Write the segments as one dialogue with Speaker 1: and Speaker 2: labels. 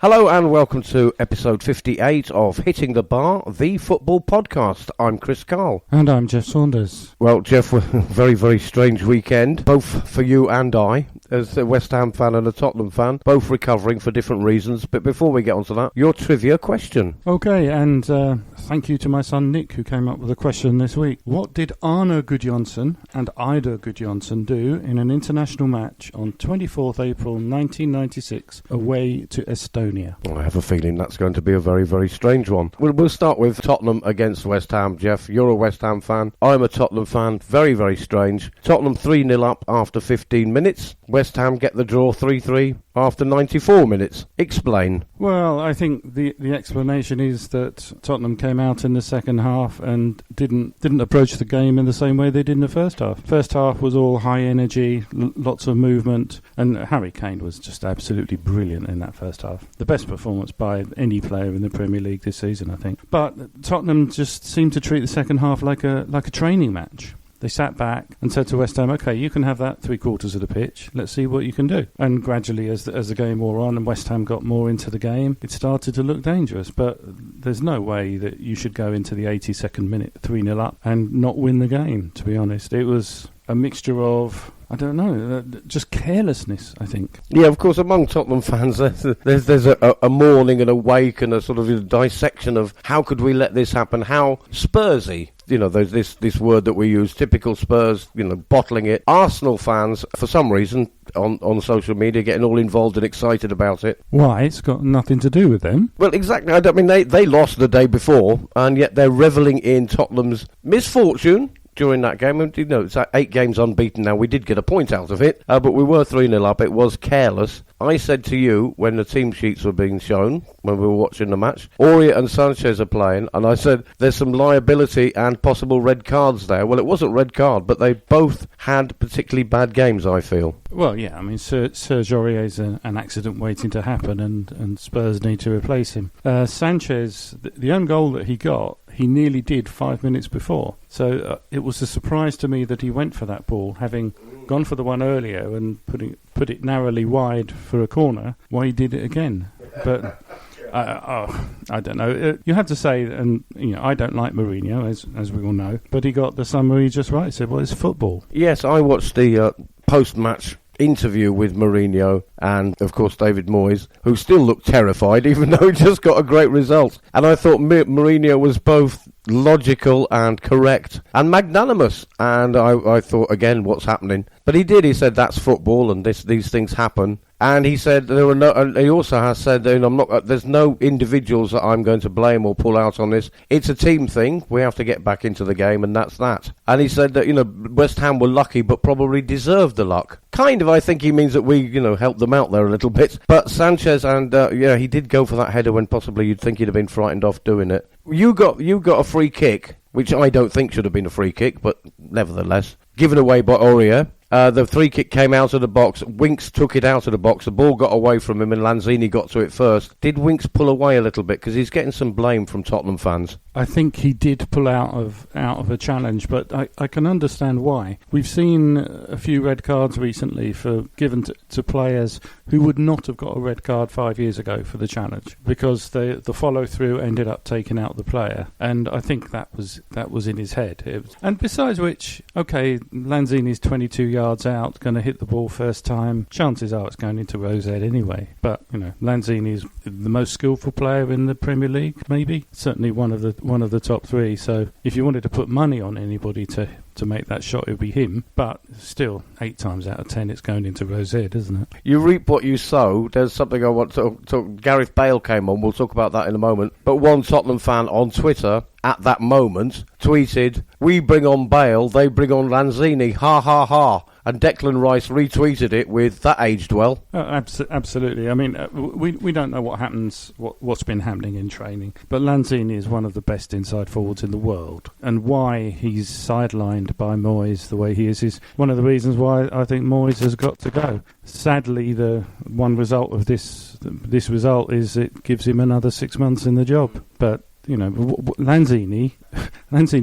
Speaker 1: Hello and welcome to episode 58 of Hitting the Bar, the football podcast. I'm Chris Karle.
Speaker 2: And I'm Geoff Saunders.
Speaker 1: Well, Geoff, very, very strange weekend, both for you and I, as a West Ham fan and a Tottenham fan, both recovering for different reasons. But before we get on to that, your trivia question.
Speaker 2: Okay, and thank you to my son Nick, who came up with a question this week. What did Arne Gudjonsson and Ida Gudjonsson do in an international match on 24th April 1996 away to Estonia?
Speaker 1: I have a feeling that's going to be a very, very strange one. We'll start with Tottenham against West Ham. Geoff, you're a West Ham fan. I'm a Tottenham fan. Very, very strange. Tottenham 3-0 up after 15 minutes. West Ham get the draw 3-3 after 94 minutes. Explain.
Speaker 2: Well, I think the explanation is that Tottenham came out in the second half and didn't approach the game in the same way they did in the first half. First half was all high energy, lots of movement, and Harry Kane was just absolutely brilliant in that first half. The best performance by any player in the Premier League this season, I think. But Tottenham just seemed to treat the second half like a training match. They sat back and said to West Ham, OK, you can have that 3/4 of the pitch. Let's see what you can do. And gradually, as the game wore on and West Ham got more into the game, it started to look dangerous. But there's no way that you should go into the 82nd minute 3-0 up and not win the game, to be honest. It was a mixture of, I don't know, just carelessness, I think. Yeah,
Speaker 1: of course, among Tottenham fans, there's a mourning and a wake and a sort of dissection of how could we let this happen, how Spursy, there's this word that we use, typical Spurs, bottling it. Arsenal fans, for some reason, on social media, getting all involved and excited about it.
Speaker 2: Why? It's got nothing to do with them.
Speaker 1: Well, exactly. I mean, they lost the day before, and yet they're revelling in Tottenham's misfortune during that game. And, it's 8 games unbeaten now. We did get a point out of it, but we were 3-0 up. It was careless. I said to you when the team sheets were being shown, when we were watching the match, Aurier and Sanchez are playing, and I said there's some liability and possible red cards there. Well, it wasn't red card, but they both had particularly bad games, I feel.
Speaker 2: Well, yeah, I mean, Serge Aurier's an accident waiting to happen, and Spurs need to replace him. Sanchez, the own goal that he got, he nearly did 5 minutes before. So it was a surprise to me that he went for that ball, having gone for the one earlier and put it narrowly wide for a corner. Why he did it again? But I don't know. You have to say, and I don't like Mourinho, as we all know, but he got the summary just right. He said, well, it's football.
Speaker 1: Yes, I watched the post-match interview with Mourinho and, of course, David Moyes, who still looked terrified, even though he just got a great result. And I thought Mourinho was both logical and correct and magnanimous. And I thought, again, what's happening? But he did. He said that's football and these things happen. And he said there were no. And he also has said that I'm not. There's no individuals that I'm going to blame or pull out on this. It's a team thing. We have to get back into the game, and that's that. And he said that West Ham were lucky, but probably deserved the luck. Kind of, I think he means that we helped them out there a little bit. But Sanchez and he did go for that header when possibly you'd think he'd have been frightened off doing it. You got a free kick, which I don't think should have been a free kick, but nevertheless given away by Aurier. The free kick came out of the box. Winks took it out of the box. The ball got away from him and Lanzini got to it first. Did Winks pull away a little bit? Because he's getting some blame from Tottenham fans.
Speaker 2: I think he did pull out of a challenge, but I can understand why. We've seen a few red cards recently given to players who would not have got a red card 5 years ago for the challenge because the follow-through ended up taking out the player. And I think that was in his head. And besides which, okay, Lanzini's 22 yards out, going to hit the ball first time. Chances are it's going into Rose's head anyway. But Lanzini's the most skillful player in the Premier League, maybe. Certainly one of the top 3. So if you wanted to put money on anybody to make that shot, it would be him. But still, 8 times out of 10, it's going into Rose's head, isn't it?
Speaker 1: You reap what you sow. There's something I want to talk. Gareth Bale came on. We'll talk about that in a moment. But one Tottenham fan on Twitter at that moment tweeted, "We bring on Bale, they bring on Lanzini. Ha ha ha." And Declan Rice retweeted it with, "That aged well."
Speaker 2: Absolutely. I mean, we don't know what happens, what's been happening in training, but Lanzini is one of the best inside forwards in the world, and why he's sidelined by Moyes the way he is one of the reasons why I think Moyes has got to go. Sadly, the one result of this result is it gives him another 6 months in the job, but Lanzini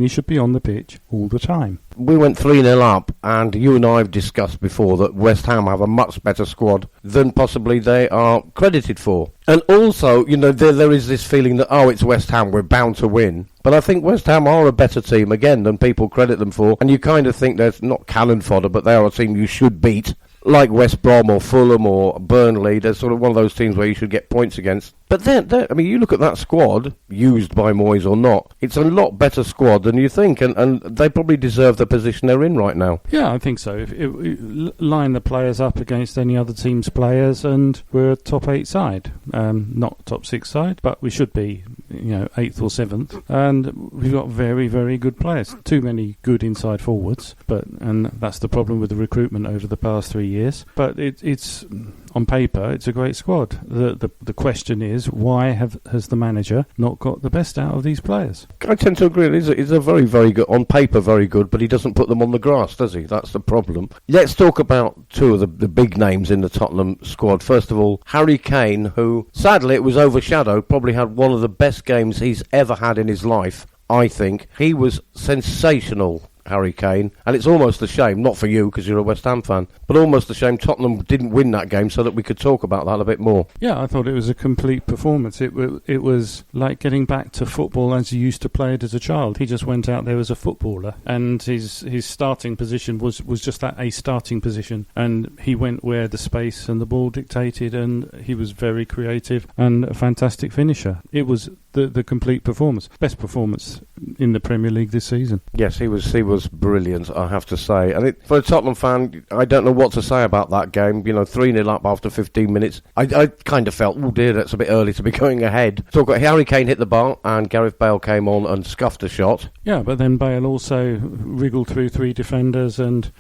Speaker 2: should be on the pitch all the time.
Speaker 1: We went 3-0 up, and you and I have discussed before that West Ham have a much better squad than possibly they are credited for. And also, there is this feeling that, it's West Ham, we're bound to win. But I think West Ham are a better team, again, than people credit them for. And you kind of think they're not cannon fodder, but they are a team you should beat. Like West Brom or Fulham or Burnley, they're sort of one of those teams where you should get points against. But you look at that squad, used by Moyes or not, it's a lot better squad than you think, and they probably deserve the position they're in right now.
Speaker 2: Yeah, I think so. If line the players up against any other team's players, and we're a top 8 side. Not top 6 side, but we should be, 8th or 7th. And we've got very, very good players. Too many good inside forwards, and that's the problem with the recruitment over the past 3 years. But it's on paper, it's a great squad. The question is, why has the manager not got the best out of these players?
Speaker 1: I tend to agree. He's a very, very good, on paper very good, but he doesn't put them on the grass, does he? That's the problem. Let's talk about two of the big names in the Tottenham squad. First of all, Harry Kane, who, sadly, it was overshadowed, probably had one of the best games he's ever had in his life, I think. He was sensational, Harry Kane, and it's almost a shame, not for you because you're a West Ham fan, but almost a shame Tottenham didn't win that game so that we could talk about that a bit more.
Speaker 2: Yeah, I thought it was a complete performance. It was like getting back to football as you used to play it as a child. He just went out there as a footballer, and his starting position was just that, a starting position, and he went where the space and the ball dictated, and he was very creative and a fantastic finisher. It was the complete performance. Best performance in the Premier League this season.
Speaker 1: Yes, he was brilliant, I have to say. And for a Tottenham fan, I don't know what to say about that game. 3-0 up after 15 minutes. I kind of felt, oh dear, that's a bit early to be going ahead. So Harry Kane hit the bar and Gareth Bale came on and scuffed a shot.
Speaker 2: Yeah, but then Bale also wriggled through 3 defenders and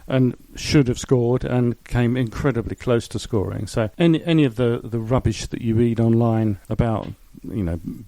Speaker 2: should have scored and came incredibly close to scoring. So any of the rubbish that you read online about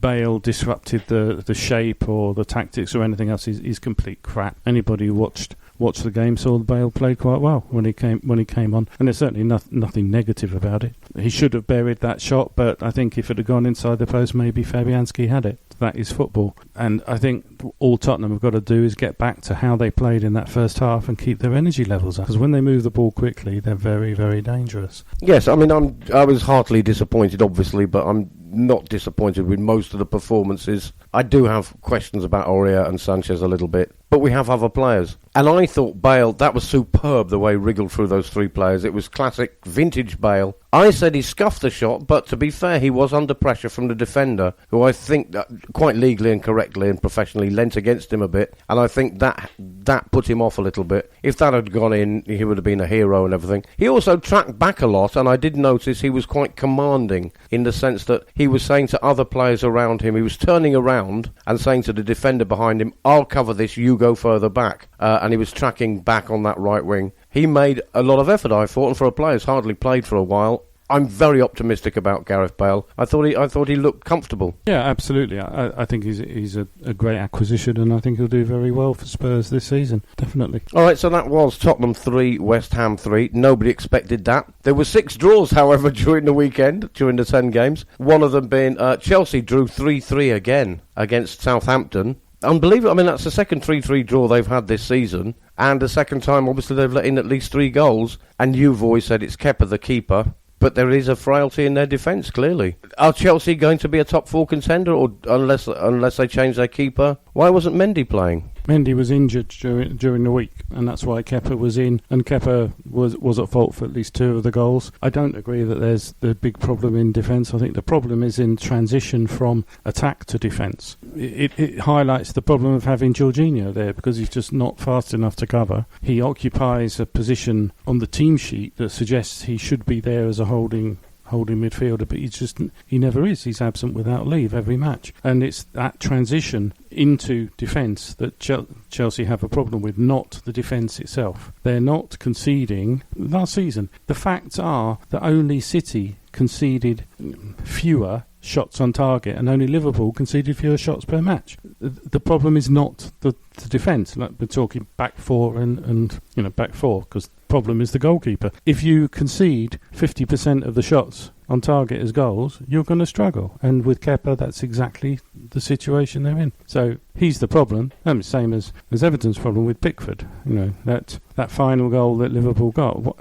Speaker 2: Bale disrupted the shape or the tactics or anything else is complete crap. Anybody who watched the game saw that Bale played quite well when he came on, and there's certainly nothing negative about it. He should have buried that shot, but I think if it had gone inside the post, maybe Fabianski had it. That is football, and I think all Tottenham have got to do is get back to how they played in that first half and keep their energy levels up, because when they move the ball quickly, they're very, very dangerous.
Speaker 1: Yes, I mean I was heartily disappointed, obviously, but I'm not disappointed with most of the performances. I do have questions about Aurier and Sanchez a little bit, but we have other players. And I thought Bale, that was superb the way he wriggled through those 3 players. It was classic vintage Bale. I said he scuffed the shot, but to be fair, he was under pressure from the defender, who I think quite legally and correctly and professionally leant against him a bit, and I think that put him off a little bit. If that had gone in, he would have been a hero and everything. He also tracked back a lot, and I did notice he was quite commanding in the sense that he was saying to other players around him, he was turning around and saying to the defender behind him, I'll cover this, you go further back. And he was tracking back on that right wing. He made a lot of effort, I thought, and for a player who's hardly played for a while, I'm very optimistic about Gareth Bale. I thought he looked comfortable.
Speaker 2: Yeah, absolutely. I think he's a great acquisition, and I think he'll do very well for Spurs this season. Definitely.
Speaker 1: All right, so that was Tottenham 3, West Ham 3. Nobody expected that. There were 6 draws, however, during the weekend, during the 10 games. One of them being Chelsea drew 3-3 again against Southampton. Unbelievable. I mean, that's the second 3-3 draw they've had this season, and the second time, obviously, they've let in at least 3 goals. And you've always said it's Kepa, the keeper. But there is a frailty in their defence, clearly. Are Chelsea going to be a top 4 contender, or unless they change their keeper? Why wasn't Mendy playing?
Speaker 2: Mendy was injured during the week, and that's why Kepa was in, and Kepa was at fault for at least 2 of the goals. I don't agree that there's the big problem in defence. I think the problem is in transition from attack to defence. It highlights the problem of having Jorginho there, because he's just not fast enough to cover. He occupies a position on the team sheet that suggests he should be there as a holding midfielder, but he never is. He's absent without leave every match, and it's that transition into defence that Chelsea have a problem with, not the defence itself. They're not conceding. Last season, the facts are that only City conceded fewer shots on target, and only Liverpool conceded fewer shots per match. The problem is not the defence. Like we're talking back 4 and back 4, because the problem is the goalkeeper. If you concede 50% of the shots on target as goals, you're going to struggle. And with Kepa, that's exactly the situation they're in. So he's the problem. Same as Everton's problem with Pickford. That final goal that Liverpool got,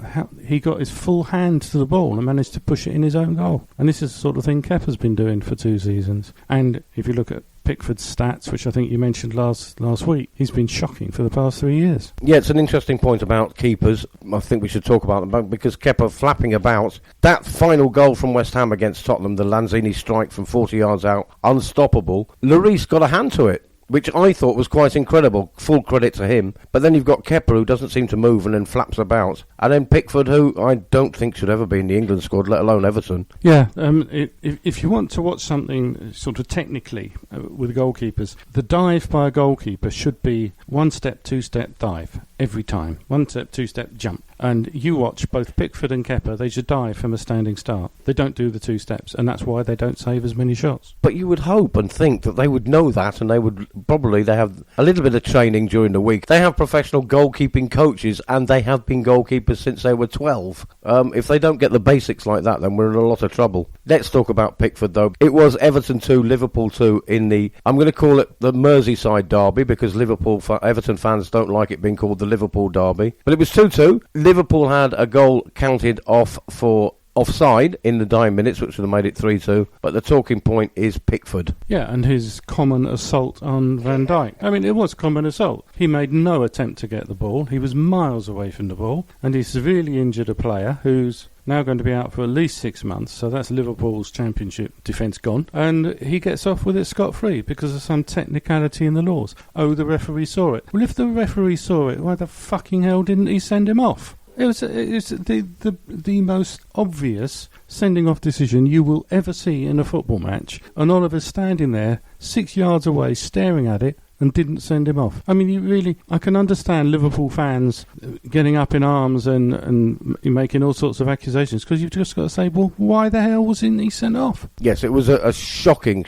Speaker 2: he got his full hand to the ball and managed to push it in his own goal. And this is the sort of thing Kepa's been doing for 2 seasons. And if you look at Pickford's stats, which I think you mentioned last week, he's been shocking for the past 3 years.
Speaker 1: Yeah, it's an interesting point about keepers. I think we should talk about them because Kepa flapping about. That final goal from West Ham against Tottenham, the Lanzini strike from 40 yards out, unstoppable. Lloris got a hand to it, which I thought was quite incredible. Full credit to him. But then you've got Kepa, who doesn't seem to move and then flaps about. And then Pickford, who I don't think should ever be in the England squad, let alone Everton.
Speaker 2: Yeah, if you want to watch something sort of technically with goalkeepers, the dive by a goalkeeper should be 1 step, 2 step dive every time. 1 step, 2 step jump. And you watch both Pickford and Kepa, they should dive from a standing start. They don't do the 2 steps, and that's why they don't save as many shots.
Speaker 1: But you would hope and think that they would know that, and they would probably, they have a little bit of training during the week. They have professional goalkeeping coaches, and they have been goalkeepers since they were 12. If they don't get the basics like that, then we're in a lot of trouble. Let's talk about Pickford, though. It was Everton 2, Liverpool 2 in the, I'm going to call it the Merseyside derby, because Everton fans don't like it being called the Liverpool derby. But it was 2-2. Liverpool had a goal counted off for offside in the dying minutes, which would have made it 3-2. But the talking point is Pickford.
Speaker 2: Yeah, and his common assault on Van Dijk. I mean, it was common assault. He made no attempt to get the ball. He was miles away from the ball, and he severely injured a player who's now going to be out for at least 6 months, so that's Liverpool's championship defence gone, and he gets off with it scot-free because of some technicality in the laws. Oh, the referee saw it. Well, if the referee saw it, why the fucking hell didn't he send him off? It was the most obvious sending off decision you will ever see in a football match, and Oliver's standing there 6 yards away staring at it and didn't send him off. I mean, I can understand Liverpool fans getting up in arms and making all sorts of accusations, because you've just got to say, well, why the hell wasn't he sent off?
Speaker 1: Yes, it was a shocking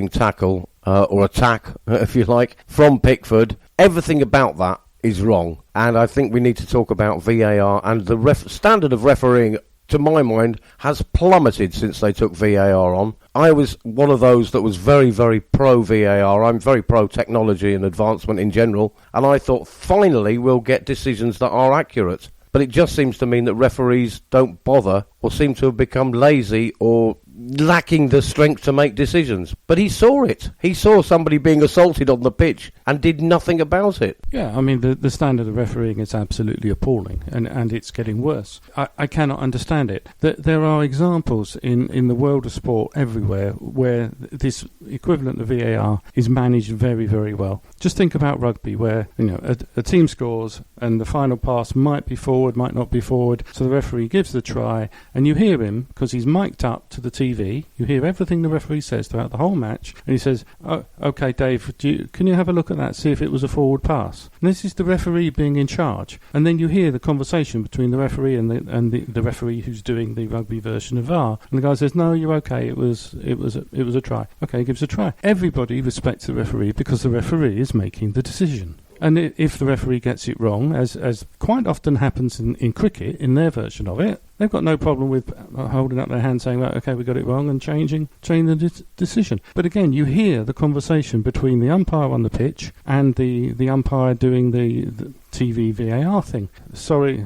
Speaker 1: tackle, or attack, if you like, from Pickford. Everything about that is wrong, and I think we need to talk about VAR, and the standard of refereeing, to my mind, has plummeted since they took VAR on. I was one of those that was very, very pro-VAR. I'm very pro-technology and advancement in general, and I thought, finally, we'll get decisions that are accurate. But it just seems to mean that referees don't bother, or seem to have become lazy, or lacking the strength to make decisions. But he saw it. He saw somebody being assaulted on the pitch and did nothing about it.
Speaker 2: Yeah, I mean, the standard of refereeing is absolutely appalling, and it's getting worse. I cannot understand it. There are examples in the world of sport everywhere where this equivalent of VAR is managed very, very well. Just think about rugby, where a team scores and the final pass might be forward, might not be forward, so the referee gives the try, and you hear him, because he's mic'd up to the TV, you hear everything the referee says throughout the whole match, and he says, "Oh, okay, Dave, can you have a look at that, see if it was a forward pass?" And this is the referee being in charge, and then you hear the conversation between the referee and the referee who's doing the rugby version of VAR, and the guy says, "No, you're okay, it was a try." Okay, he gives a try. Everybody respects the referee because the referee is making the decision. And if the referee gets it wrong, as quite often happens in cricket, in their version of it, they've got no problem with holding up their hand saying, well, okay, we got it wrong, and changing the decision. But again, you hear the conversation between the umpire on the pitch and the umpire doing the TV VAR thing. Sorry,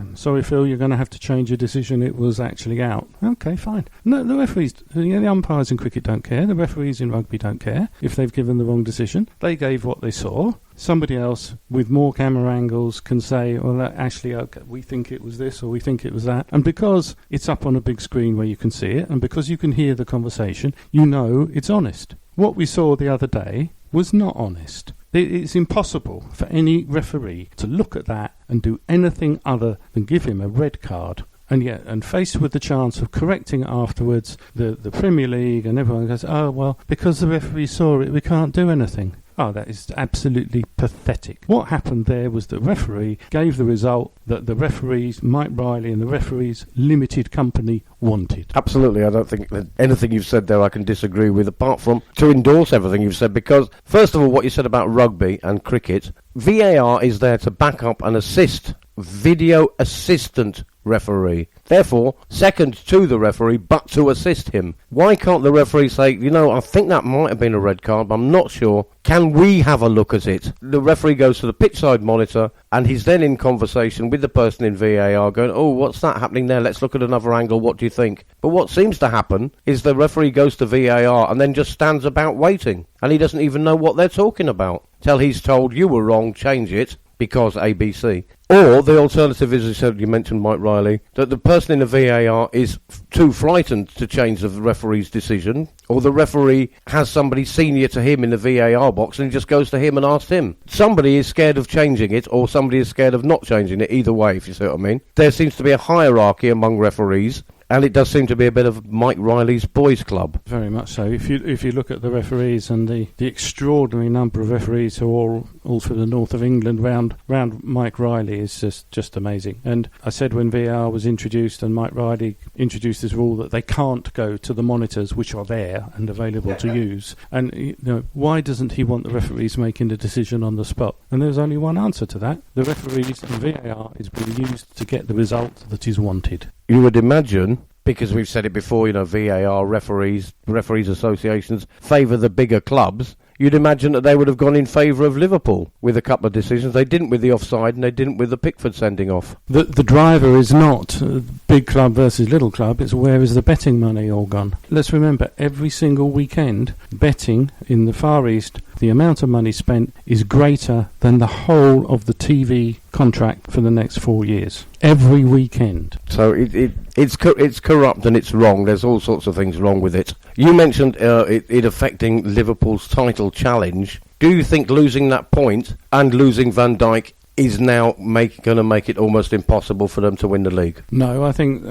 Speaker 2: Phil, you're going to have to change your decision. It was actually out. Okay, fine. No, the referees, the umpires in cricket don't care. The referees in rugby don't care if they've given the wrong decision. They gave what they saw. Somebody else with more camera angles can say, well, actually, okay, we think it was this or we think it was that. And because it's up on a big screen where you can see it, and because you can hear the conversation, you know it's honest. What we saw the other day was not honest. It's impossible for any referee to look at that and do anything other than give him a red card. And yet, and faced with the chance of correcting it afterwards, the Premier League and everyone goes, oh, well, because the referee saw it, we can't do anything. Oh, that is absolutely pathetic. What happened there was the referee gave the result that the referees, Mike Riley and the referees' limited company wanted.
Speaker 1: Absolutely. I don't think that anything you've said there I can disagree with, apart from to endorse everything you've said, because, first of all, what you said about rugby and cricket, VAR is there to back up and assist video assistant referee. Therefore, second to the referee, but to assist him. Why can't the referee say, I think that might have been a red card, but I'm not sure. Can we have a look at it? The referee goes to the pitchside monitor, and he's then in conversation with the person in VAR going, oh, what's that happening there? Let's look at another angle. What do you think? But what seems to happen is the referee goes to VAR and then just stands about waiting, and he doesn't even know what they're talking about, till he's told, you were wrong, change it, because ABC. Or the alternative is, as you mentioned, Mike Riley, that the person in the VAR is too frightened to change the referee's decision, or the referee has somebody senior to him in the VAR box and he just goes to him and asks him. Somebody is scared of changing it, or somebody is scared of not changing it, either way, if you see what I mean. There seems to be a hierarchy among referees, and it does seem to be a bit of Mike Riley's boys' club.
Speaker 2: Very much so. If you look at the referees and the extraordinary number of referees who are all from the north of England round Mike Riley is just amazing. And I said when VAR was introduced and Mike Riley introduced this rule that they can't go to the monitors which are there and available to use. And why doesn't he want the referees making the decision on the spot? And there's only one answer to that. The referees and VAR is being used to get the result that is wanted.
Speaker 1: You would imagine, because we've said it before, VAR referees associations favour the bigger clubs. You'd imagine that they would have gone in favour of Liverpool with a couple of decisions. They didn't with the offside, and they didn't with the Pickford sending off.
Speaker 2: The driver is not big club versus little club. It's where is the betting money all gone. Let's remember, every single weekend, betting in the Far East, the amount of money spent is greater than the whole of the TV contract for the next 4 years. Every weekend.
Speaker 1: So it's corrupt and it's wrong. There's all sorts of things wrong with it. You mentioned it affecting Liverpool's title challenge. Do you think losing that point and losing Van Dijk is now going to make it almost impossible for them to win the league?
Speaker 2: No, I think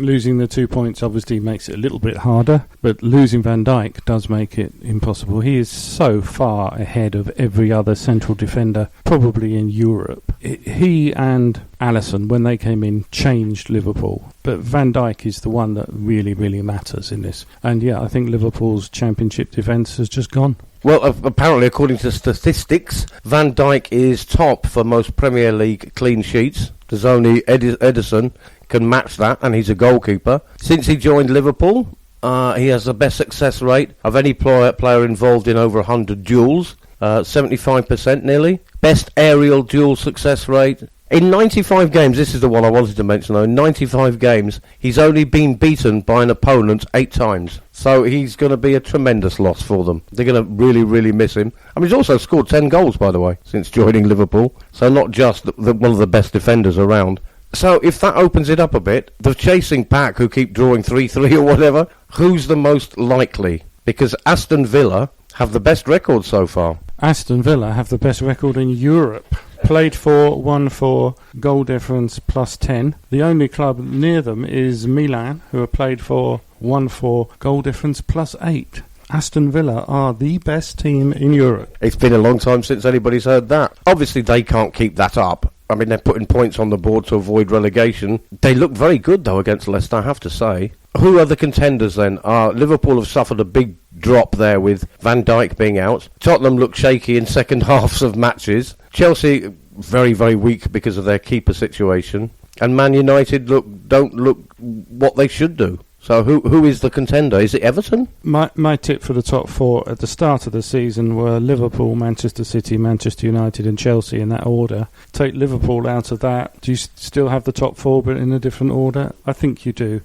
Speaker 2: losing the 2 points obviously makes it a little bit harder, but losing Van Dijk does make it impossible. He is so far ahead of every other central defender, probably in Europe. He and Alisson, when they came in, changed Liverpool. But Van Dijk is the one that really, really matters in this. And yeah, I think Liverpool's championship defence has just gone.
Speaker 1: Well, apparently, according to statistics, Van Dijk is top for most Premier League clean sheets. There's only Ederson can match that, and he's a goalkeeper. Since he joined Liverpool, he has the best success rate of any player involved in over 100 duels, 75% nearly. Best aerial duel success rate. In 95 games, this is the one I wanted to mention though, in 95 games, he's only been beaten by an opponent 8 times. So he's going to be a tremendous loss for them. They're going to really, really miss him. I mean, he's also scored 10 goals, by the way, since joining Liverpool. So not just one of the best defenders around. So if that opens it up a bit, the chasing pack who keep drawing 3-3 or whatever, who's the most likely? Because Aston Villa have the best record so far.
Speaker 2: Aston Villa have the best record in Europe. Played for, won for, goal difference plus 10. The only club near them is Milan, who have played for, won for, goal difference plus 8. Aston Villa are the best team in Europe.
Speaker 1: It's been a long time since anybody's heard that. Obviously, they can't keep that up. I mean, they're putting points on the board to avoid relegation. They look very good, though, against Leicester, I have to say. Who are the contenders, then? Liverpool have suffered a big drop there with Van Dijk being out. Tottenham look shaky in second halves of matches. Chelsea, very, very weak because of their keeper situation. And Man United don't look what they should do. So who is the contender? Is it Everton?
Speaker 2: My tip for the top 4 at the start of the season were Liverpool, Manchester City, Manchester United and Chelsea in that order. Take Liverpool out of that. Do you still have the top 4 but in a different order? I think you do.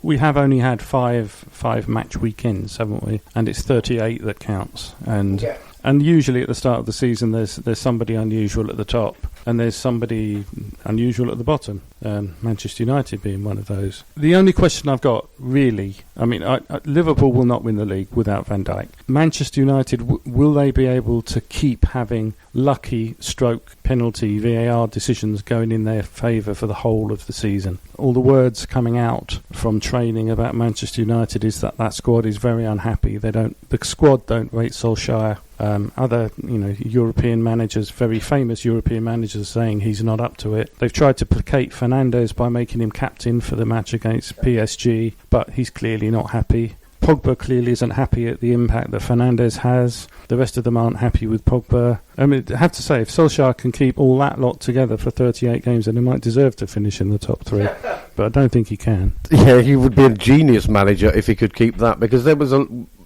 Speaker 2: We have only had five match weekends, haven't we? And it's 38 that counts. And usually at the start of the season there's somebody unusual at the top and there's somebody unusual at the bottom. Manchester United being one of those. The only question I've got, really, I mean, Liverpool will not win the league without Van Dijk. Manchester United, will they be able to keep having lucky stroke penalty VAR decisions going in their favour for the whole of the season? All the words coming out from training about Manchester United is that squad is very unhappy. The squad don't rate Solskjaer. Other, European managers, very famous European managers, saying he's not up to it. They've tried to placate Fernandes by making him captain for the match against PSG, but he's clearly not happy. Pogba clearly isn't happy at the impact that Fernandes has. The rest of them aren't happy with Pogba. I mean, I have to say, if Solskjaer can keep all that lot together for 38 games, then he might deserve to finish in the top 3. But I don't think he can. Yeah,
Speaker 1: he would be a genius manager if he could keep that, because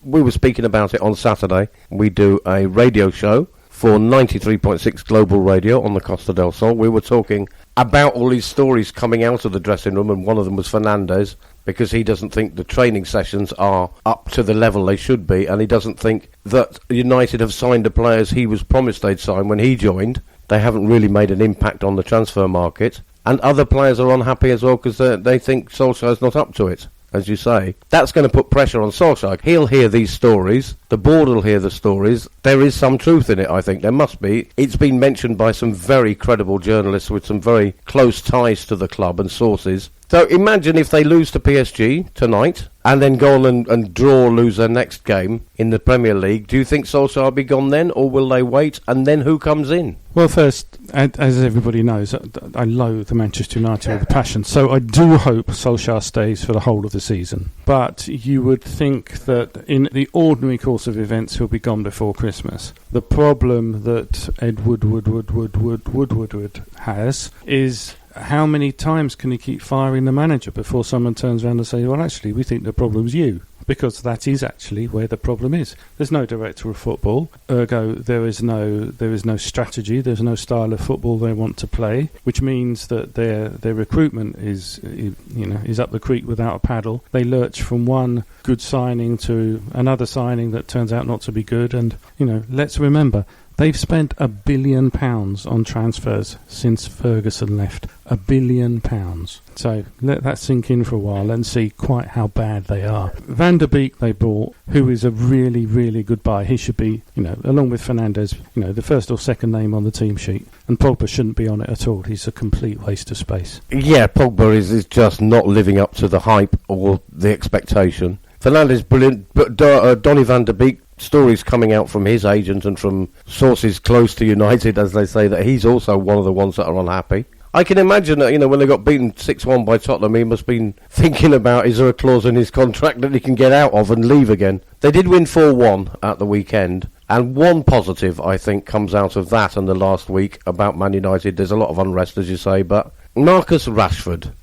Speaker 1: we were speaking about it on Saturday. We do a radio show for 93.6 Global Radio on the Costa del Sol. We were talking about all these stories coming out of the dressing room, and one of them was Fernandes, because he doesn't think the training sessions are up to the level they should be, and he doesn't think that United have signed the players he was promised they'd sign when he joined. They haven't really made an impact on the transfer market, and other players are unhappy as well because they think Solskjaer's not up to it. As you say, that's going to put pressure on Solskjaer. He'll hear these stories. The board will hear the stories. There is some truth in it, I think. There must be. It's been mentioned by some very credible journalists with some very close ties to the club and sources. So imagine if they lose to PSG tonight and then go on and draw or lose their next game in the Premier League. Do you think Solskjaer will be gone then, or will they wait? And then who comes in?
Speaker 2: Well, first, as everybody knows, I loathe the Manchester United with a passion. So I do hope Solskjaer stays for the whole of the season. But you would think that in the ordinary course of events, he'll be gone before Christmas. The problem that Ed Woodward has is, how many times can he keep firing the manager before someone turns around and says, well, actually, we think the problem's you? Because that is actually where the problem is. There's no director of football, ergo there is no strategy, there's no style of football they want to play, which means that their recruitment is up the creek without a paddle. They lurch from one good signing to another signing that turns out not to be good, and let's remember, they've spent £1 billion on transfers since Ferguson left. £1 billion. So let that sink in for a while and see quite how bad they are. Van der Beek they bought, who is a really, really good buy. He should be, along with Fernandes, the first or second name on the team sheet. And Pogba shouldn't be on it at all. He's a complete waste of space.
Speaker 1: Yeah, Pogba is just not living up to the hype or the expectation. Fernandes, brilliant, but Donny van der Beek, stories coming out from his agent and from sources close to United, as they say, that he's also one of the ones that are unhappy. I can imagine that, when they got beaten 6-1 by Tottenham, he must have been thinking about, is there a clause in his contract that he can get out of and leave again? They did win 4-1 at the weekend, and one positive, I think, comes out of that and the last week about Man United. There's a lot of unrest, as you say, but Marcus Rashford,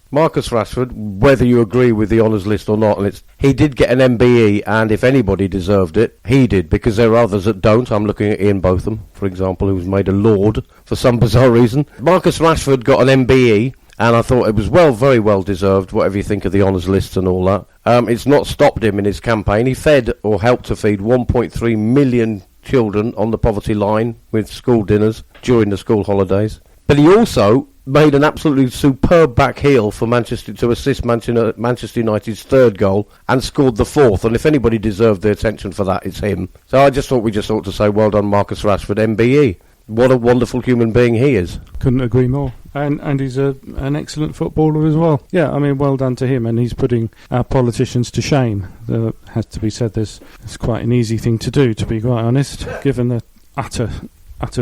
Speaker 1: whether you agree with the honours list or not, and he did get an MBE, and if anybody deserved it, he did, because there are others that don't. I'm looking at Ian Botham, for example, who was made a lord for some bizarre reason. Marcus Rashford got an MBE, and I thought it was very well deserved, whatever you think of the honours list and all that. It's not stopped him in his campaign. He fed, or helped to feed, 1.3 million children on the poverty line with school dinners during the school holidays. But he also made an absolutely superb back heel for Manchester to assist Manchester United's third goal and scored the fourth. And if anybody deserved the attention for that, it's him. So I just thought we just ought to say, well done, Marcus Rashford, MBE. What a wonderful human being he is.
Speaker 2: Couldn't agree more. And he's an excellent footballer as well. Yeah, I mean, well done to him. And he's putting our politicians to shame. There has to be said, it's quite an easy thing to do, to be quite honest, given the utter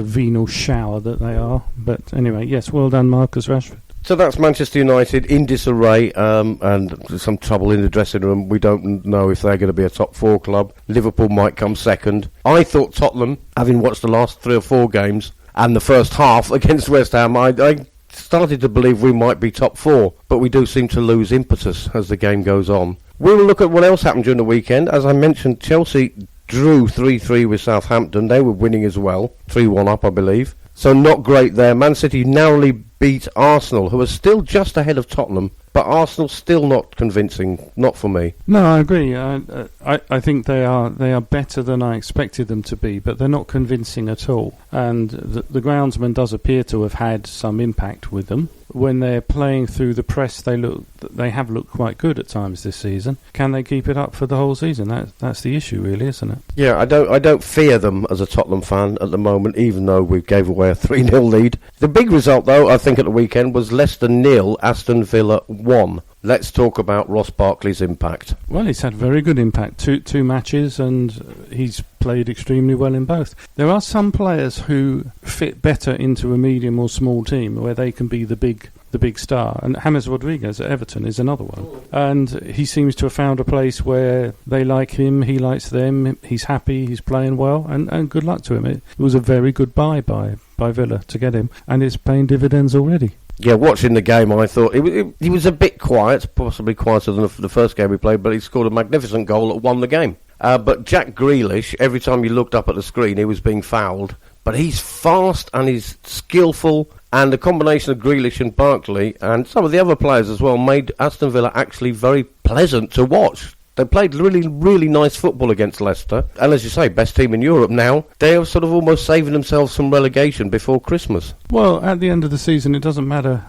Speaker 2: venal shower that they are. But anyway, yes, well done, Marcus Rashford.
Speaker 1: So that's Manchester United in disarray, and some trouble in the dressing room. We don't know if they're going to be a top 4 club. Liverpool might come second. I thought Tottenham, having watched the last 3 or 4 games and the first half against West Ham, I started to believe we might be top 4, but we do seem to lose impetus as the game goes on. We will look at what else happened during the weekend. As I mentioned, Chelsea drew 3-3 with Southampton. They were winning as well, 3-1 up, I believe. So not great there. Man City narrowly beat Arsenal, who are still just ahead of Tottenham, but Arsenal still not convincing. Not for me.
Speaker 2: No, I agree. I think they are better than I expected them to be, but they're not convincing at all. And the groundsman does appear to have had some impact with them. When they're playing through the press, they have looked quite good at times this season. Can they keep it up for the whole season? That's the issue, really, isn't it?
Speaker 1: Yeah, I don't fear them as a Tottenham fan at the moment, even though we gave away a 3-0 lead. The big result, though, I think at the weekend was Leicester 0, Aston Villa 1. Let's talk about Ross Barkley's impact.
Speaker 2: Well, he's had very good impact. Two matches, and he's played extremely well in both. There are some players who fit better into a medium or small team where they can be the big the big star. And James Rodriguez at Everton is another one. And he seems to have found a place where they like him, he likes them, he's happy, he's playing well, and good luck to him. It was a very good buy by Villa to get him, and it's paying dividends already.
Speaker 1: Yeah, watching the game, I thought he was a bit quiet, possibly quieter than the first game we played, but he scored a magnificent goal that won the game. But Jack Grealish, every time you looked up at the screen, he was being fouled. But he's fast and he's skillful, and the combination of Grealish and Barkley and some of the other players as well made Aston Villa actually very pleasant to watch. They played really, really nice football against Leicester. And as you say, best team in Europe now. They are sort of almost saving themselves from relegation before Christmas.
Speaker 2: Well, at the end of the season, it doesn't matter.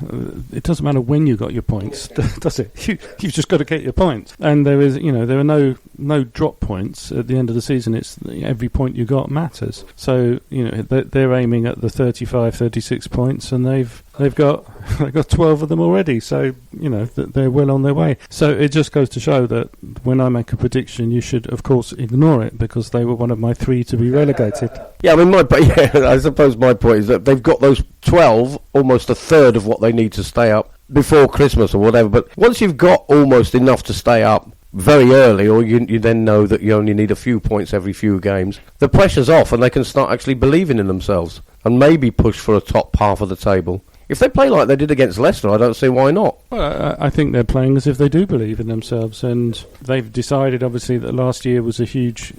Speaker 2: It doesn't matter when you got your points, does it? You've just got to get your points. And there are no drop points at the end of the season. It's every point you got matters. So they're aiming at the 35, 36 points, and they've got 12 of them already. So they're well on their way. So it just goes to show that when I make a prediction, you should of course ignore it, because they were one of my 3 to be relegated.
Speaker 1: Yeah, I mean, I suppose my point is that they've got those 12, almost a third of what they need to stay up before Christmas or whatever. But once you've got almost enough to stay up very early, or you then know that you only need a few points every few games, the pressure's off and they can start actually believing in themselves and maybe push for a top half of the table. If they play like they did against Leicester, I don't see why not.
Speaker 2: Well, I think they're playing as if they do believe in themselves, and they've decided, obviously, that last year was a huge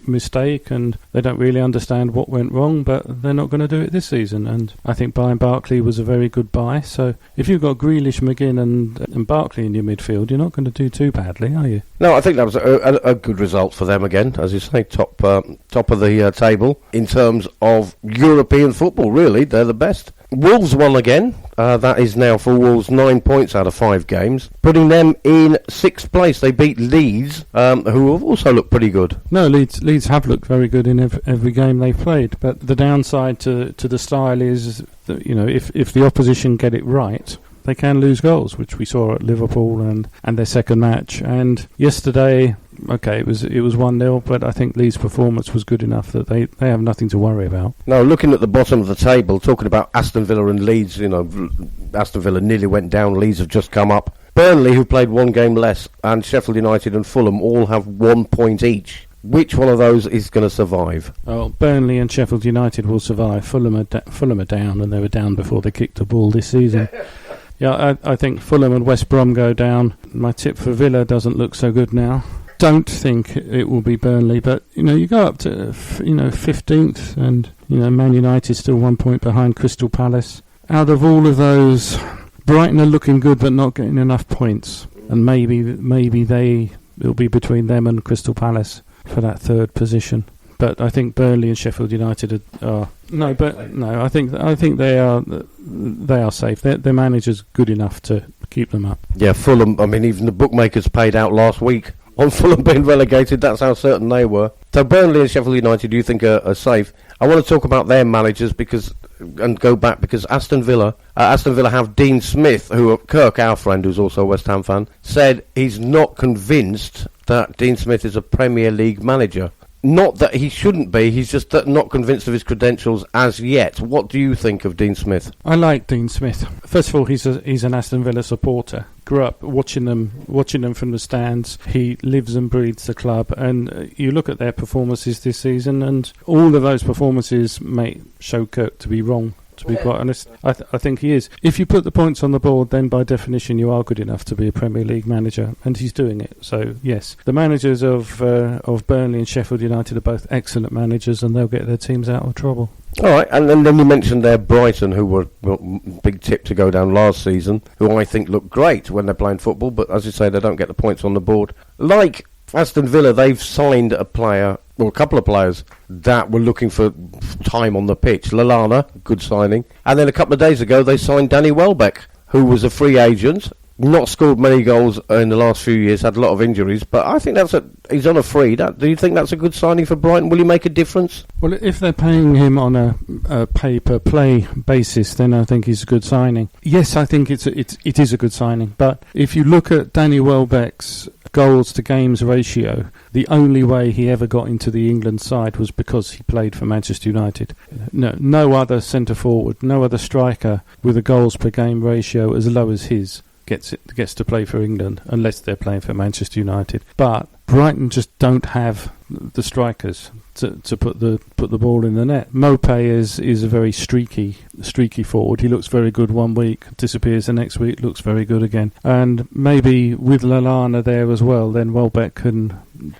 Speaker 2: mistake, and they don't really understand what went wrong, but they're not going to do it this season. And I think buying Barkley was a very good buy. So if you've got Grealish, McGinn and Barkley in your midfield, you're not going to do too badly, are you?
Speaker 1: No, I think that was a good result for them again, as you say, top of the table in terms of European football. Really, they're the best. Wolves won again. That is now for Wolves 9 points out of 5 games, putting them in 6th place. They beat Leeds, who have also looked pretty good.
Speaker 2: No, Leeds have looked very good in every game they've played. But the downside to the style is that, if the opposition get it right, they can lose goals, which we saw at Liverpool and their second match. And yesterday, okay, it was 1-0, but I think Leeds' performance was good enough that they have nothing to worry about.
Speaker 1: Now, looking at the bottom of the table, talking about Aston Villa and Leeds, Aston Villa nearly went down, Leeds have just come up. Burnley, who played 1 game less, and Sheffield United and Fulham all have 1 point each. Which one of those is going to survive?
Speaker 2: Oh, Burnley and Sheffield United will survive. Fulham are down, and they were down before they kicked the ball this season. Yeah, I think Fulham and West Brom go down. My tip for Villa doesn't look so good now. Don't think it will be Burnley, but you go up to 15th, and Man United still 1 point behind Crystal Palace. Out of all of those, Brighton are looking good but not getting enough points, and maybe it'll be between them and Crystal Palace for that 3rd position. But I think Burnley and Sheffield United are I think they are safe. Their manager's good enough to keep them up.
Speaker 1: Yeah, Fulham. I mean, even the bookmakers paid out last week on Fulham being relegated. That's how certain they were. So Burnley and Sheffield United, do you think are safe? I want to talk about their managers and go back because Aston Villa have Dean Smith, who Kirk, our friend, who's also a West Ham fan, said he's not convinced that Dean Smith is a Premier League manager. Not that he shouldn't be, he's just not convinced of his credentials as yet. What do you think of Dean Smith?
Speaker 2: I like Dean Smith. First of all, he's an Aston Villa supporter. Grew up watching them from the stands. He lives and breathes the club, and you look at their performances this season, and all of those performances may show Kirk to be wrong. To be quite honest, I think he is. If you put the points on the board, then by definition you are good enough to be a Premier League manager, and he's doing it. So yes, the managers of Burnley and Sheffield United are both excellent managers, and they'll get their teams out of trouble.
Speaker 1: All right, and then you mentioned there Brighton, who were big tip to go down last season, who I think look great when they're playing football, but as you say, they don't get the points on the board. Like Aston Villa, they've signed a player, or a couple of players, that were looking for time on the pitch. Lallana, good signing. And then a couple of days ago, they signed Danny Welbeck, who was a free agent, not scored many goals in the last few years, had a lot of injuries, but I think he's on a free. Do you think that's a good signing for Brighton? Will he make a difference?
Speaker 2: Well, if they're paying him on a pay-per-play basis, then I think he's a good signing. Yes, I think it is a good signing, but if you look at Danny Welbeck's goals to games ratio, the only way he ever got into the England side was because he played for Manchester United. No other centre forward, no other striker with a goals per game ratio as low as his gets to play for England unless they're playing for Manchester United. But Brighton just don't have the strikers to put the ball in the net. Mopé is a very streaky forward. He looks very good one week, disappears the next week, looks very good again. And maybe with Lallana there as well, then Welbeck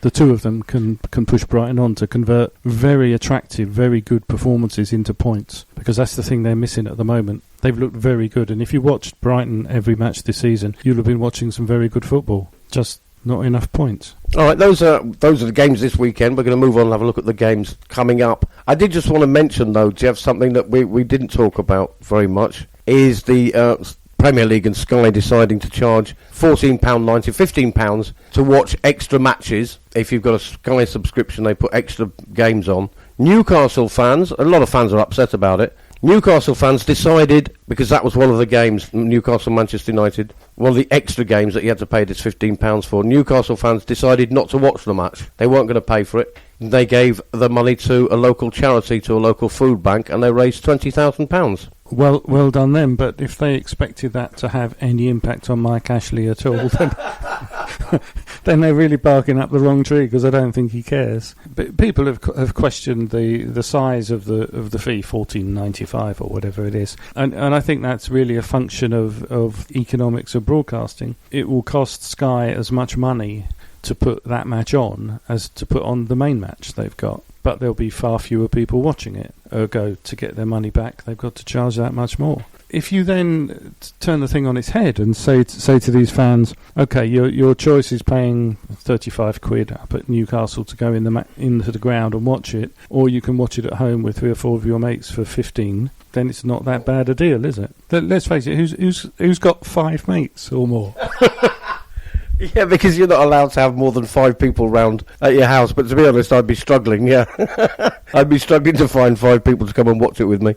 Speaker 2: the two of them can push Brighton on to convert very attractive, very good performances into points, because that's the thing they're missing at the moment. They've looked very good, and if you watched Brighton every match this season, you'll have been watching some very good football. Just not enough points. All
Speaker 1: right, those are the games this weekend. We're going to move on and have a look at the games coming up. I did just want to mention, though, Geoff, something that we didn't talk about very much, is the Premier League and Sky deciding to charge £14.90, £15 to watch extra matches. If you've got a Sky subscription, they put extra games on. Newcastle fans, a lot of fans are upset about it. Newcastle fans decided, because that was one of the games, Newcastle-Manchester United, one of the extra games that you had to pay this £15 for, Newcastle fans decided not to watch the match. They weren't going to pay for it. They gave the money to a local charity, to a local food bank, and they raised £20,000.
Speaker 2: Well done them, but if they expected that to have any impact on Mike Ashley at all, then they're really barking up the wrong tree, because I don't think he cares. But people have questioned the size of the fee, $14.95 or whatever it is, and I think that's really a function of economics of broadcasting. It will cost Sky as much money to put that match on as to put on the main match they've got. But there'll be far fewer people watching it. Ergo, to get their money back, they've got to charge that much more. If you then turn the thing on its head and say to these fans, okay, your choice is paying 35 quid up at Newcastle to go into the ground and watch it, or you can watch it at home with 3 or 4 of your mates for 15, then it's not that bad a deal, is it? Let's face it, who's got 5 mates or more?
Speaker 1: Yeah, because you're not allowed to have more than 5 people round at your house. But to be honest, I'd be struggling, yeah. I'd be struggling to find 5 people to come and watch it with me.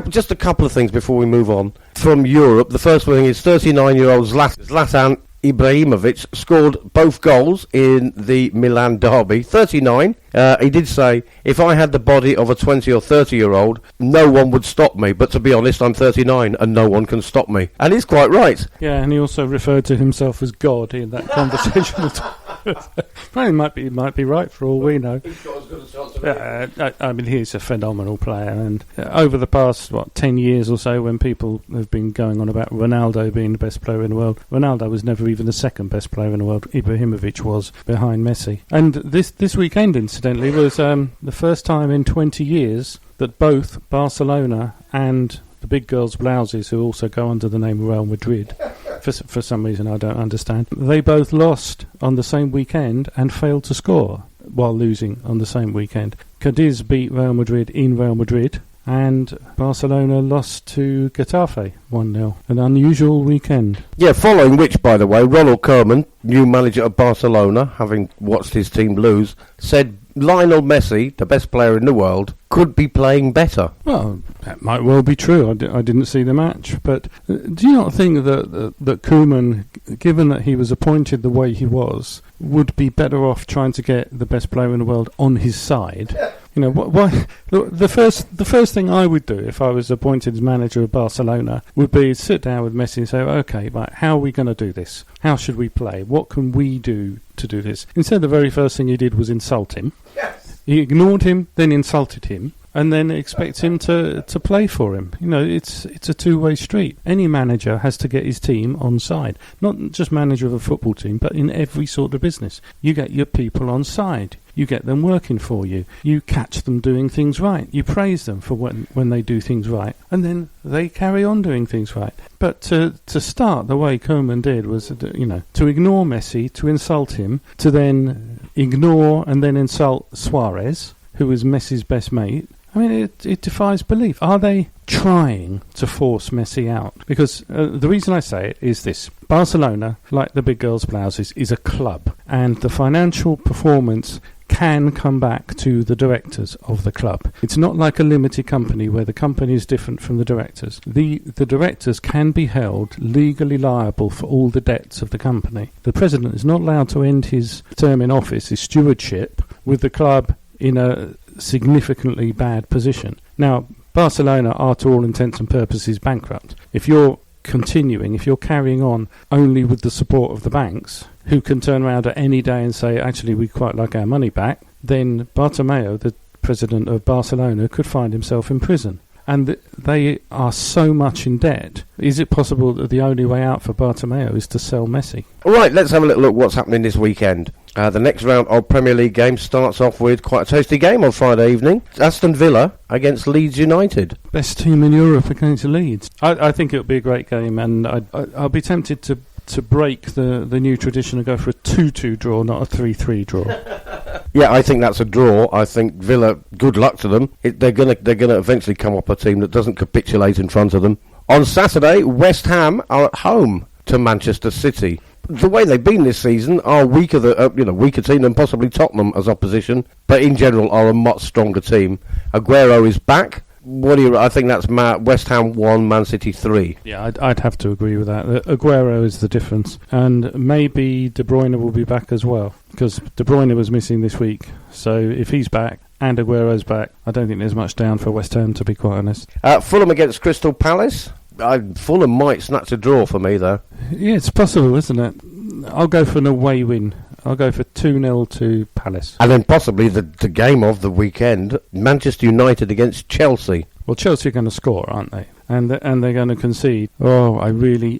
Speaker 1: Just a couple of things before we move on. From Europe, the first thing is 39-year-old Zlatan Ibrahimovic scored both goals in the Milan derby. 39. He did say, if I had the body of a 20 or 30-year-old, no one would stop me. But to be honest, I'm 39 and no one can stop me. And he's quite right.
Speaker 2: Yeah, and he also referred to himself as God in that conversation. Well, he might be right for all we know.
Speaker 1: He's got as good a chance of
Speaker 2: I mean, he's a phenomenal player, and over the past 10 years or so, when people have been going on about Ronaldo being the best player in the world, Ronaldo was never even the second best player in the world. Ibrahimovic was behind Messi. And this weekend, incidentally, was the first time in 20 years that both Barcelona and the big girls' blouses, who also go under the name Real Madrid, for some reason I don't understand, they both lost on the same weekend and failed to score while losing on the same weekend. Cadiz beat Real Madrid in Real Madrid, and Barcelona lost to Getafe 1-0. An unusual weekend.
Speaker 1: Yeah, following which, by the way, Ronald Koeman, new manager of Barcelona, having watched his team lose, said Lionel Messi, the best player in the world, could be playing better.
Speaker 2: Well, that might well be true. I didn't see the match. But do you not think that Koeman, given that he was appointed the way he was, would be better off trying to get the best player in the world on his side? You know, why? Look, the first thing I would do if I was appointed as manager of Barcelona would be sit down with Messi and say, okay, right, how are we going to do this? How should we play? What can we do to do this? Instead, the very first thing he did was insult him. Yes. He ignored him, then insulted him, and then expects him to play for him. You know, it's a two-way street. Any manager has to get his team on side. Not just manager of a football team, but in every sort of business. You get your people on side. You get them working for you. You catch them doing things right. You praise them for when they do things right. And then they carry on doing things right. But to start the way Koeman did was, to ignore Messi, to insult him, to then ignore and then insult Suarez, who was Messi's best mate. I mean, it defies belief. Are they trying to force Messi out? Because the reason I say it is this. Barcelona, like the big girls' blouses, is a club. And the financial performance can come back to the directors of the club. It's not like a limited company where the company is different from the directors. The directors can be held legally liable for all the debts of the company. The president is not allowed to end his term in office, his stewardship, with the club in a significantly bad position. Now, Barcelona are to all intents and purposes bankrupt. If you're carrying on only with the support of the banks, who can turn around at any day and say, actually, we quite like our money back, then Bartomeu, the president of Barcelona, could find himself in prison. And they are so much in debt. Is it possible that the only way out for Bartomeu is to sell Messi?
Speaker 1: All right, let's have a little look what's happening this weekend. The next round of Premier League games starts off with quite a tasty game on Friday evening. Aston Villa against Leeds United.
Speaker 2: Best team in Europe against Leeds. I think it'll be a great game, and I'll be tempted to break the new tradition and go for a 2-2 draw, not a 3-3 draw.
Speaker 1: Yeah, I think that's a draw. I think Villa, good luck to them. They're gonna eventually come up a team that doesn't capitulate in front of them. On Saturday, West Ham are at home to Manchester City. The way they've been this season are weaker team than possibly Tottenham as opposition, but in general are a much stronger team. Aguero is back. I think that's West Ham 1, Man City 3.
Speaker 2: Yeah, I'd have to agree with that. Aguero is the difference, and maybe De Bruyne will be back as well, because De Bruyne was missing this week. So if he's back and Aguero's back, I don't think there's much down for West Ham, to be quite honest.
Speaker 1: Fulham against Crystal Palace. Fulham might snatch a draw for me, though.
Speaker 2: Yeah, it's possible, isn't it? I'll go for an away win. I'll go for 2-0 to Palace.
Speaker 1: And then possibly the game of the weekend, Manchester United against Chelsea.
Speaker 2: Well, Chelsea are going to score, aren't they? And they're going to concede. Oh, I really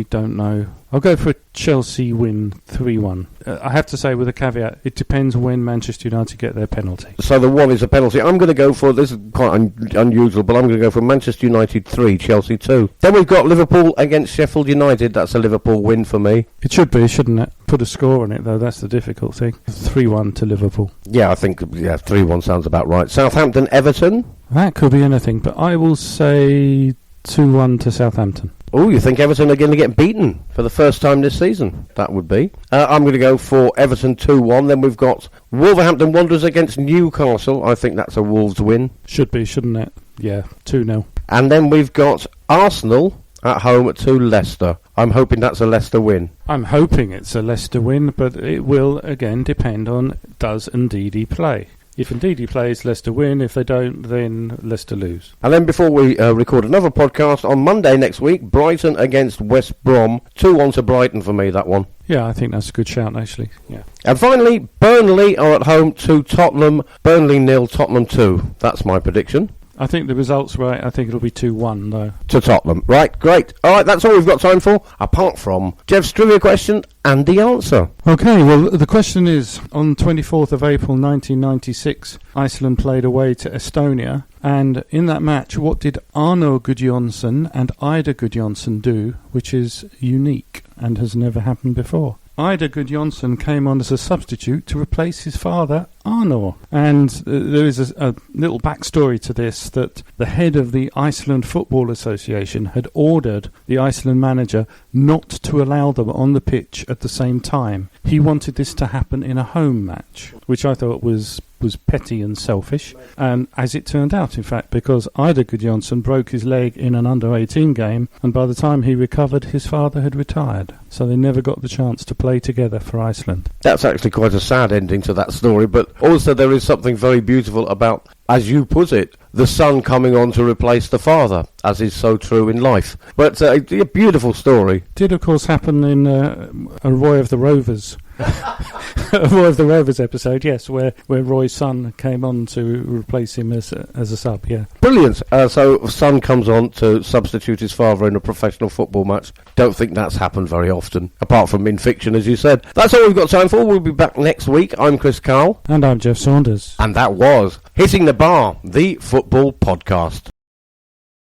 Speaker 2: don't know. I'll go for a Chelsea win 3-1. I have to say, with a caveat, it depends when Manchester United get their penalty.
Speaker 1: So the one is a penalty. I'm going to go for, this is quite unusual, but I'm going to go for Manchester United 3, Chelsea 2. Then we've got Liverpool against Sheffield United. That's a Liverpool win for me.
Speaker 2: It should be, shouldn't it? Put a score on it, though. That's the difficult thing. 3-1 to Liverpool.
Speaker 1: Yeah, I think 3-1 sounds about right. Southampton, Everton.
Speaker 2: That could be anything, but I will say 2-1 to Southampton.
Speaker 1: Oh, you think Everton are going to get beaten for the first time this season? That would be. I'm going to go for Everton 2-1. Then we've got Wolverhampton Wanderers against Newcastle. I think that's a Wolves win.
Speaker 2: Should be, shouldn't it? Yeah, 2-0.
Speaker 1: And then we've got Arsenal at home to Leicester. I'm hoping that's a Leicester win.
Speaker 2: I'm hoping it's a Leicester win, but it will, again, depend on does Ndidi play. If indeed he plays, Leicester win. If they don't, then Leicester lose.
Speaker 1: And then before we record another podcast, on Monday next week, Brighton against West Brom. 2-1 to Brighton for me, that one.
Speaker 2: Yeah, I think that's a good shout, actually. Yeah.
Speaker 1: And finally, Burnley are at home to Tottenham. Burnley 0, Tottenham 2. That's my prediction.
Speaker 2: I think the result's right. I think it'll be 2-1, though.
Speaker 1: To Tottenham. Right, great. All right, that's all we've got time for, apart from Geoff's trivia question and the answer.
Speaker 2: Okay, well, the question is, on 24th of April 1996, Iceland played away to Estonia, and in that match, what did Arno Gudjonsson and Ida Gudjonsson do, which is unique and has never happened before? Ida Gudjonsson came on as a substitute to replace his father, Arnor. And there is a little backstory to this, that the head of the Iceland Football Association had ordered the Iceland manager not to allow them on the pitch at the same time. He wanted this to happen in a home match, which I thought was petty and selfish, and as it turned out, in fact, because Ida Gudjonsson broke his leg in an under-18 game, and by the time he recovered, his father had retired, so they never got the chance to play together for Iceland.
Speaker 1: That's actually quite a sad ending to that story, but also there is something very beautiful about, as you put it, the son coming on to replace the father, as is so true in life. But a beautiful story.
Speaker 2: Did, of course, happen in a Roy of the Rovers. A Roy of the Rovers episode, yes, where Roy's son came on to replace him as a sub, yeah.
Speaker 1: Brilliant. So son comes on to substitute his father in a professional football match. Don't think that's happened very often, apart from in fiction, as you said. That's all we've got time for. We'll be back next week. I'm Chris Karle.
Speaker 2: And I'm Geoff Saunders.
Speaker 1: And that was Hitting the Bar, the football podcast.